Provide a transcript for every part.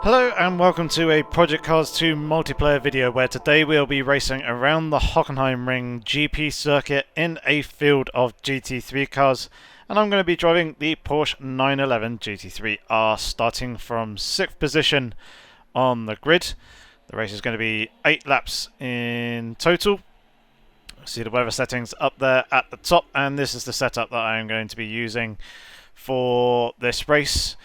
Hello and welcome to a Project Cars 2 multiplayer video where today we'll be racing around the Hockenheim Ring GP circuit in a field of GT3 cars, and I'm going to be driving the Porsche 911 GT3R starting from 6th position on the grid. The race is going to be 8 laps in total. See the weather settings up there at the top, and this is the setup that I am going to be using for this race.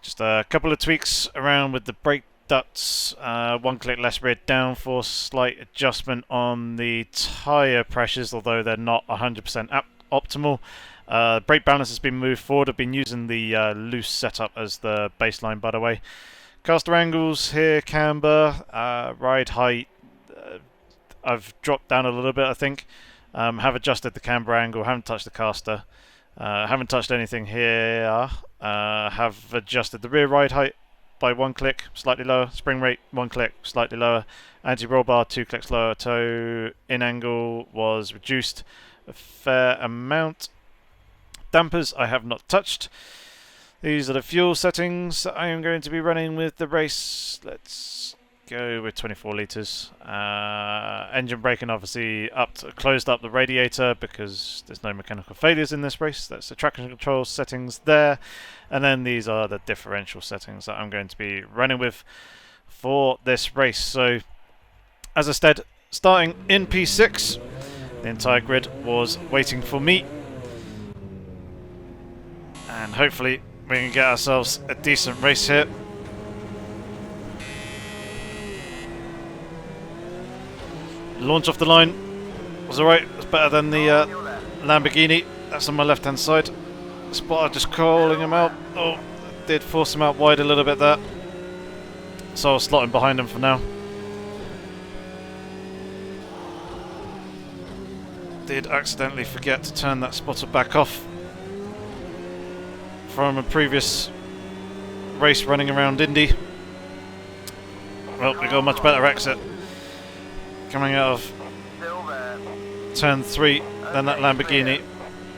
Just a couple of tweaks around with the brake ducts, one click less rear downforce, slight adjustment on the tyre pressures, although they're not 100% optimal. Brake balance has been moved forward. I've been using the loose setup as the baseline, by the way. Caster angles here, camber, ride height, I've dropped down a little bit, I think. Have adjusted the camber angle, haven't touched the caster. Haven't touched anything here. Have adjusted the rear ride height by 1 click, slightly lower. Spring rate, 1 click, slightly lower. Anti-roll bar, 2 clicks lower. Toe in angle was reduced a fair amount. Dampers I have not touched. These are the fuel settings that I am going to be running with the race. Let's go with 24 litres. Engine braking obviously closed up the radiator because there's no mechanical failures in this race. That's the traction control settings there, and then these are the differential settings that I'm going to be running with for this race. So as I said, starting in P6, the entire grid was waiting for me, and hopefully we can get ourselves a decent race here. Launch off the line was alright. It was better than the Lamborghini. That's on my left hand side. Spotter just calling him out. Oh, did force him out wide a little bit there. So I'll slot him behind him for now. Did accidentally forget to turn that spotter back off from a previous race running around Indy. Well, we got a much better exit coming out of turn 3 than that Lamborghini,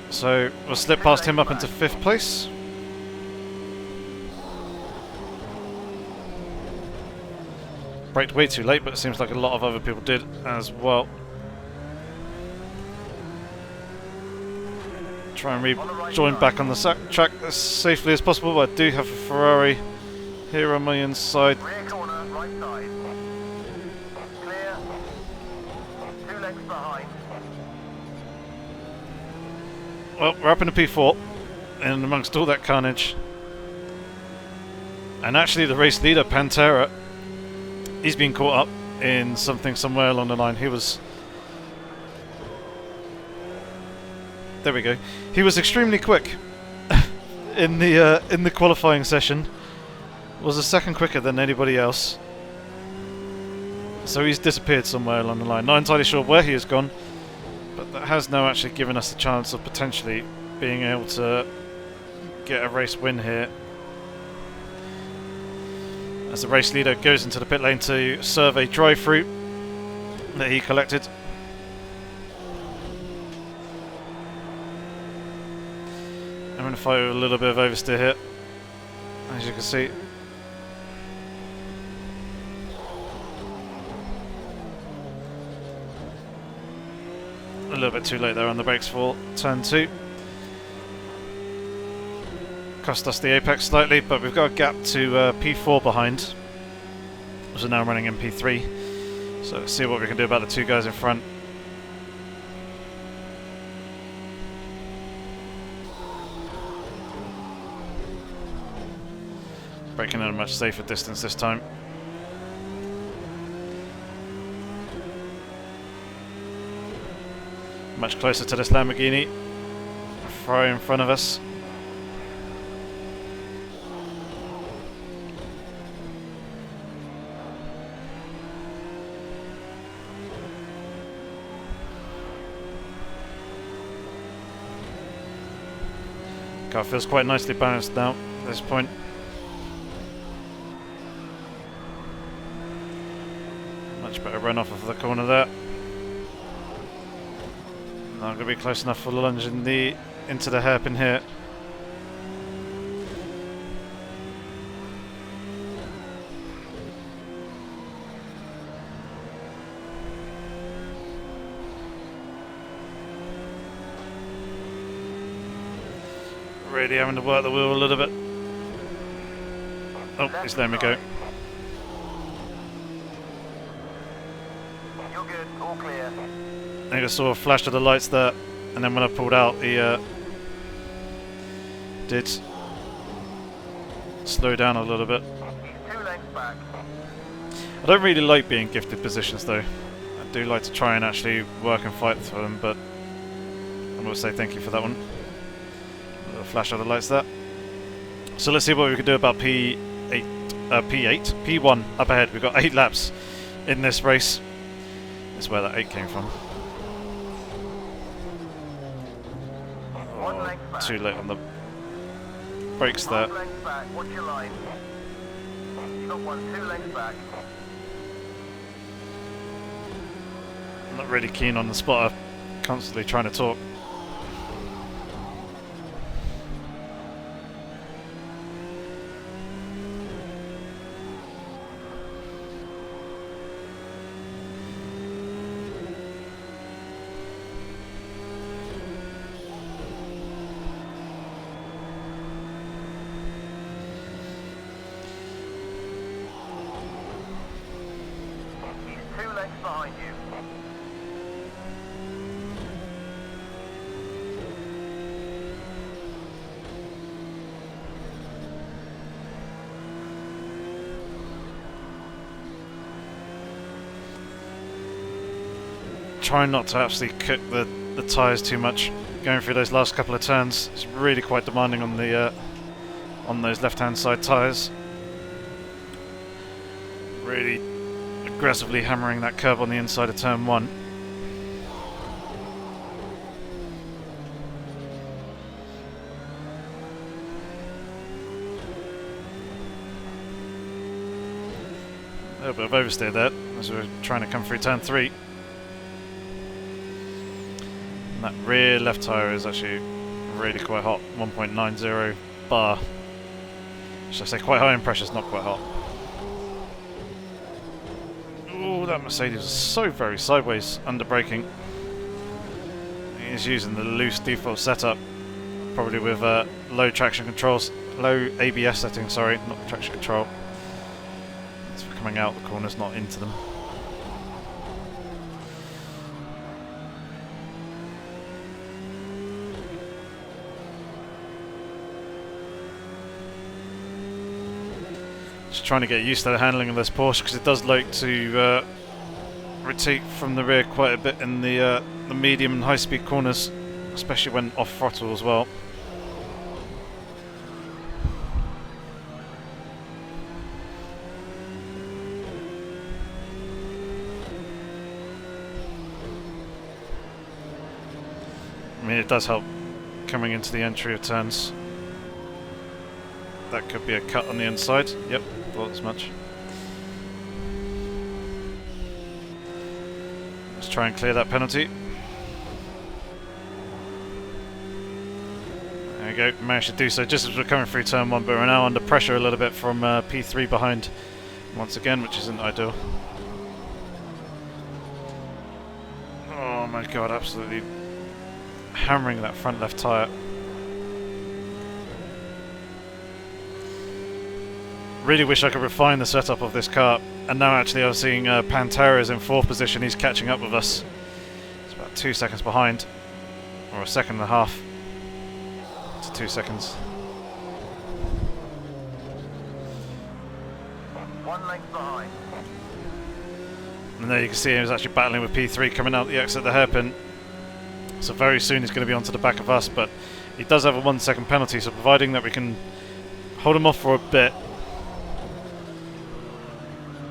so we'll slip past him up into 5th place. Braked way too late, but it seems like a lot of other people did as well. Try and rejoin back on the track as safely as possible, but I do have a Ferrari here on my inside. Well, we're up in a P4, and amongst all that carnage, and actually the race leader, Pantera, he's been caught up in something somewhere along the line. He was... There we go. He was extremely quick in the qualifying session. Was a second quicker than anybody else. So he's disappeared somewhere along the line. Not entirely sure where he has gone, but that has now actually given us a chance of potentially being able to get a race win here. As the race leader goes into the pit lane to serve a dry fruit that he collected. I'm going to fight with a little bit of oversteer here, as you can see. A little bit too late there on the brakes for turn 2. Cost us the apex slightly, but we've got a gap to P4 behind. So now running in P3. So let's see what we can do about the 2 guys in front. Braking at a much safer distance this time. Much closer to this Lamborghini. Ferrari in front of us. Car feels quite nicely balanced now at this point. Much better run off of the corner there. Not going to be close enough for the lunge into the hairpin here. Really having to work the wheel a little bit. Oh, he's letting me go. You're good, all clear. I think I saw a flash of the lights there, and then when I pulled out, he did slow down a little bit. He's 2 lengths back. I don't really like being gifted positions though. I do like to try and actually work and fight for them, but I'm going to say thank you for that one. A little flash of the lights there. So let's see what we can do about P1 up ahead. We've got 8 laps in this race. That's where that 8 came from. Oh, too late on the brakes there. Half length back, watch your line. You got 1 2 lengths back. I'm not really keen on the spotter constantly trying to talk. He's 2 lengths behind you. Trying not to actually cook the tyres too much. Going through those last couple of turns, it's really quite demanding on the on those left-hand side tyres. Really aggressively hammering that curb on the inside of turn 1. A little bit of oversteer there as we're trying to come through turn 3. And that rear left tyre is actually really quite hot, 1.90 bar. Should I say quite high in pressure, it's not quite hot. Ooh, that Mercedes is so very sideways under braking. He's using the loose default setup, probably with low traction controls, low ABS settings, sorry, not traction control. It's for coming out the corners, not into them. Just trying to get used to the handling of this Porsche because it does like to rotate from the rear quite a bit in the medium and high-speed corners, especially when off throttle as well. I mean, it does help coming into the entry of turns. That could be a cut on the inside. Yep, thought as much. Let's try and clear that penalty. There we go, managed to do so just as we're coming through turn 1, but we're now under pressure a little bit from P3 behind once again, which isn't ideal. Oh my god, absolutely hammering that front left tyre. Really wish I could refine the setup of this car, and now actually I'm seeing Pantera is in 4th position. He's catching up with us. It's about 2 seconds behind, or a second and a half to 2 seconds. 1 length behind. And there you can see he was actually battling with P3 coming out the exit of the hairpin. So very soon he's going to be onto the back of us, but he does have a 1 second penalty, so providing that we can hold him off for a bit,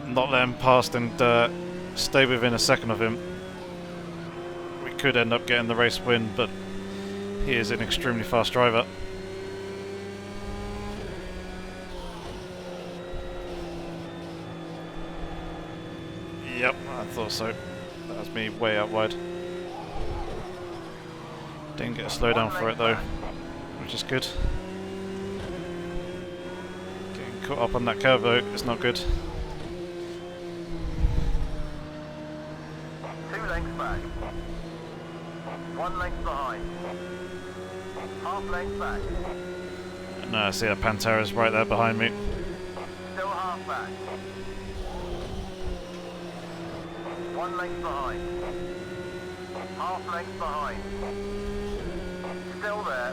not let him past and stay within a second of him, we could end up getting the race win, but he is an extremely fast driver. Yep, I thought so. That was me way out wide. Didn't get a slowdown for it though, which is good. Getting caught up on that curve though is not good. 2 lengths back. 1 length behind. Half length back. No, I see that Pantera's right there behind me. Still half back. 1 length behind. Half length behind. Still there.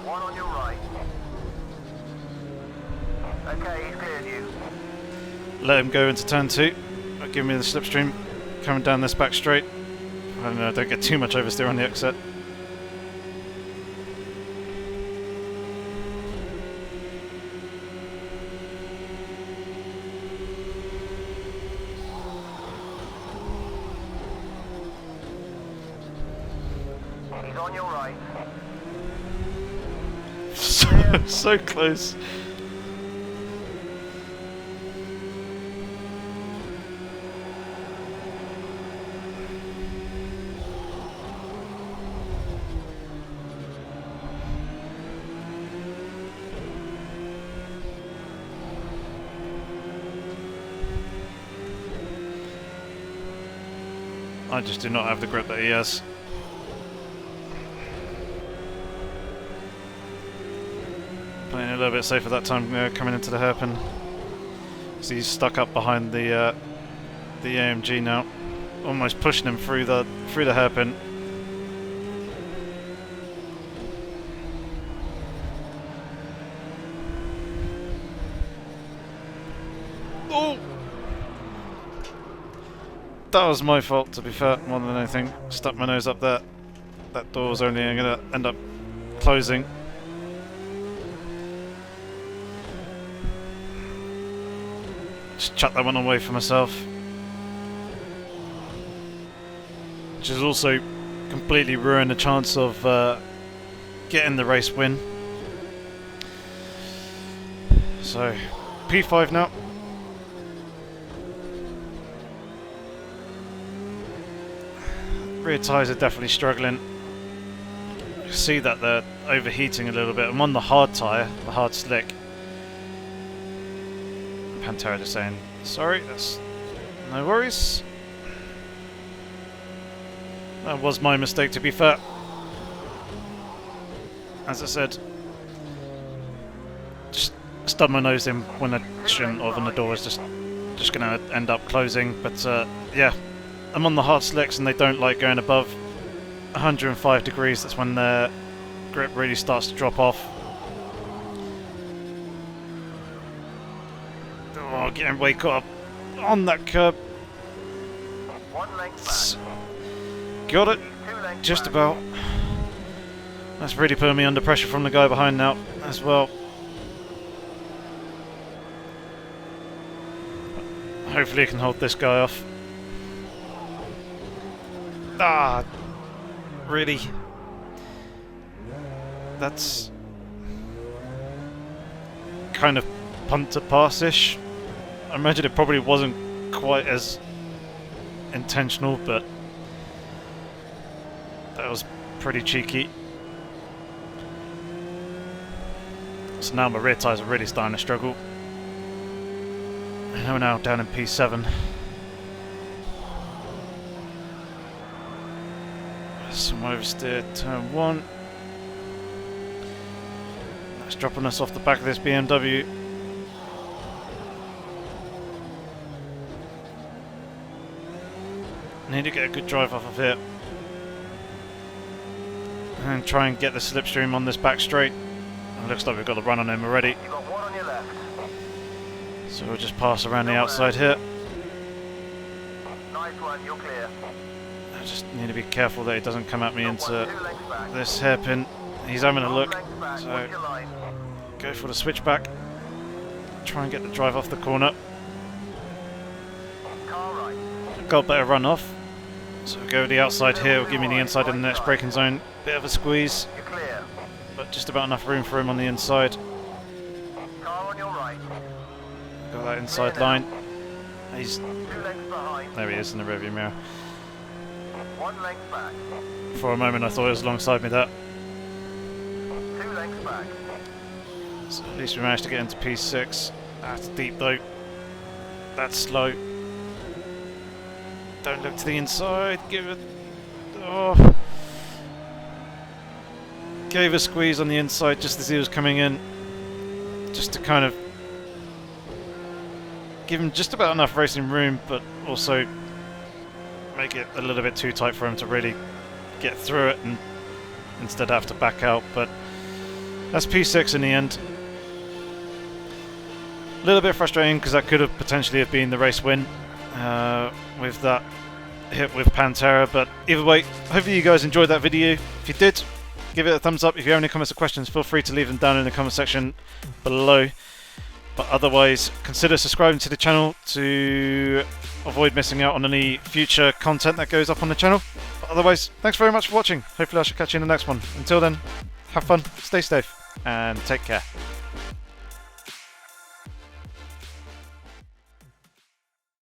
1 on your right. Okay, he's cleared you. Let him go into turn 2. Give me the slipstream coming down this back straight. I don't know, don't get too much oversteer on the exit. He's on your right. So close. I just do not have the grip that he has. Playing a little bit safer that time coming into the hairpin. So he's stuck up behind the AMG now, almost pushing him through the hairpin. Oh! That was my fault, to be fair, more than anything. Stuck my nose up there. That door was only going to end up closing. Just chuck that one away for myself. Which has also completely ruined the chance of getting the race win. So, P5 now. Rear tyres are definitely struggling. You see that they're overheating a little bit. I'm on the hard tyre, the hard slick. Pantera just saying, sorry, that's no worries. That was my mistake, to be fair. As I said, just stubbed my nose in when I shouldn't have, and the door was just going to end up closing. But yeah, I'm on the hard slicks and they don't like going above 105 degrees. That's when their grip really starts to drop off. Oh, getting way caught up on that curb. 1 length back. Got it, 2 lengths just back. about. That's really putting me under pressure from the guy behind now as well. Hopefully I can hold this guy off. Ah, really? That's kind of punt to pass-ish. I imagine it probably wasn't quite as intentional, but that was pretty cheeky. So now my rear tyres are really starting to struggle. And we're now down in P7. Some oversteer, turn 1. That's dropping us off the back of this BMW. Need to get a good drive off of here. And try and get the slipstream on this back straight. It looks like we've got the run on him already. You've got 1 on your left. So we'll just pass around the outside here. Nice one, you're clear. I just need to be careful that he doesn't come at me Got into 2 lengths back. this hairpin. He's having a 1 look, length back. so Watch your line. go for the switchback. Try and get the drive off the corner. Car right. Got a better run off. So go to the outside here, will give me the inside in the next braking zone. Bit of a squeeze, You're clear. but just about enough room for him on the inside. Car on your right. Got that inside line. He's 2 lengths behind. there. He is in the rearview mirror. 1 length back. For a moment, I thought he was alongside me there. 2 lengths back. So at least we managed to get into P6. That's deep though. That's slow. Don't look to the inside. Give it. Oh. gave a squeeze on the inside just as he was coming in, just to kind of give him just about enough racing room, but also make it a little bit too tight for him to really get through it and instead have to back out. But that's P6 in the end. A little bit frustrating because that could have potentially have been the race win with that hit with Pantera, but either way, hopefully you guys enjoyed that video. If you did, give it a thumbs up. If you have any comments or questions, feel free to leave them down in the comment section below. But otherwise, consider subscribing to the channel to avoid missing out on any future content that goes up on the channel. But otherwise, thanks very much for watching. Hopefully I shall catch you in the next one. Until then, have fun, stay safe, and take care.